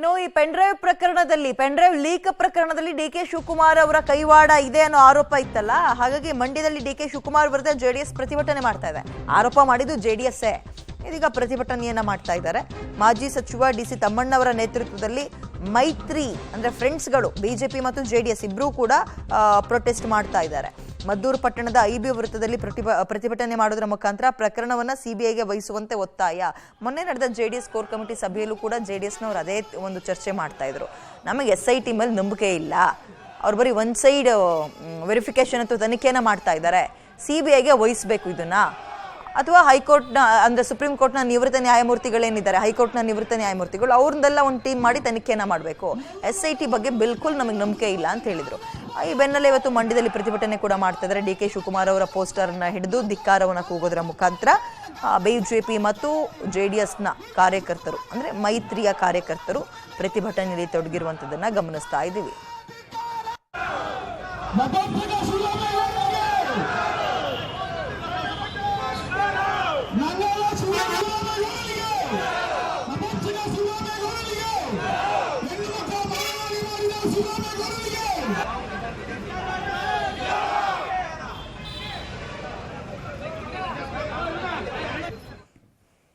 ಇನ್ನು ಈ pen drive leak ಪ್ರಕರಣದಲ್ಲಿ ಡಿ.ಕೆ. ಶಿವಕುಮಾರ್ ಅವರ ಕೈವಾಡ ಇದೆ ಅನ್ನೋ ಆರೋಪ ಇತ್ತಲ್ಲ, ಹಾಗಾಗಿ ಮಂಡ್ಯದಲ್ಲಿ ಡಿ.ಕೆ. ಶಿವಕುಮಾರ್ ವಿರುದ್ಧ ಜೆಡಿಎಸ್ ಪ್ರತಿಭಟನೆ ಮಾಡ್ತಾ ಇದೆ. ಆರೋಪ ಮಾಡಿದ್ದು ಜೆಡಿಎಸ್ ಇದೀಗ ಪ್ರತಿಭಟನೆಯನ್ನ ಮಾಡ್ತಾ ಇದ್ದಾರೆ. ಮಾಜಿ ಸಚಿವ ಡಿ.ಸಿ. ತಮ್ಮಣ್ಣವರ ನೇತೃತ್ವದಲ್ಲಿ ಮೈತ್ರಿ ಅಂದ್ರೆ ಫ್ರೆಂಡ್ಸ್ಗಳು ಬಿಜೆಪಿ ಮತ್ತು ಜೆಡಿಎಸ್ ಇಬ್ರು ಕೂಡ ಪ್ರೊಟೆಸ್ಟ್ ಮಾಡ್ತಾ ಇದ್ದಾರೆ. ಮದ್ದೂರು ಪಟ್ಟಣದ ಐಬಿ ವೃತ್ತದಲ್ಲಿ ಪ್ರತಿಭಟನೆ ಮಾಡೋದ್ರ ಮುಖಾಂತರ ಪ್ರಕರಣವನ್ನ ಸಿಬಿಐಗೆ ವಹಿಸುವಂತೆ ಒತ್ತಾಯ. ಮೊನ್ನೆ ನಡೆದ ಜೆಡಿಎಸ್ ಕೋರ್ ಕಮಿಟಿ ಸಭೆಯಲ್ಲೂ ಕೂಡ ಜೆಡಿಎಸ್ನವರು ಅದೇ ಒಂದು ಚರ್ಚೆ ಮಾಡ್ತಾ ಇದ್ರು. ನಮಗೆ SIT ಮೇಲೆ ನಂಬಿಕೆ ಇಲ್ಲ, ಅವ್ರು ಬರೀ ಒನ್ ಸೈಡ್ ವೆರಿಫಿಕೇಶನ್ ಅಥವಾ ತನಿಖೆನ ಮಾಡ್ತಾ ಇದ್ದಾರೆ, ಸಿಬಿಐಗೆ ವಹಿಸಬೇಕು ಇದನ್ನ, ಅಥವಾ ಹೈಕೋರ್ಟ್ನ ಅಂದ್ರೆ ಸುಪ್ರೀಂ ಕೋರ್ಟ್ನ ನಿವೃತ್ತ ನ್ಯಾಯಮೂರ್ತಿಗಳೇನಿದ್ದಾರೆ, ಹೈಕೋರ್ಟ್ನ ನಿವೃತ್ತ ನ್ಯಾಯಮೂರ್ತಿಗಳು ಅವ್ರನ್ನೆಲ್ಲ ಒಂದು ಟೀಮ್ ಮಾಡಿ ತನಿಖೆನ ಮಾಡಬೇಕು, SIT ಬಗ್ಗೆ ಬಿಲ್ಕುಲ್ ನಮಗೆ ನಂಬಿಕೆ ಇಲ್ಲ ಅಂತ ಹೇಳಿದ್ರು. ಈ ಬೆನ್ನಲ್ಲೇ ಇವತ್ತು ಮಂಡ್ಯದಲ್ಲಿ ಪ್ರತಿಭಟನೆ ಕೂಡ ಮಾಡ್ತಾ ಇದ್ದಾರೆ. ಡಿ.ಕೆ. ಶಿವಕುಮಾರ್ ಅವರ ಪೋಸ್ಟರ್ನ ಹಿಡಿದು ಧಿಕ್ಕಾರವನ್ನು ಕೂಗೋದ್ರ ಮುಖಾಂತರ ಬಿಜೆಪಿ ಮತ್ತು ಜೆಡಿಎಸ್ನ ಕಾರ್ಯಕರ್ತರು ಅಂದ್ರೆ ಮೈತ್ರಿಯ ಕಾರ್ಯಕರ್ತರು ಪ್ರತಿಭಟನೆಯಲ್ಲಿ ತೊಡಗಿರುವಂತದನ್ನ ಗಮನಿಸ್ತಾ ಇದ್ದೀವಿ.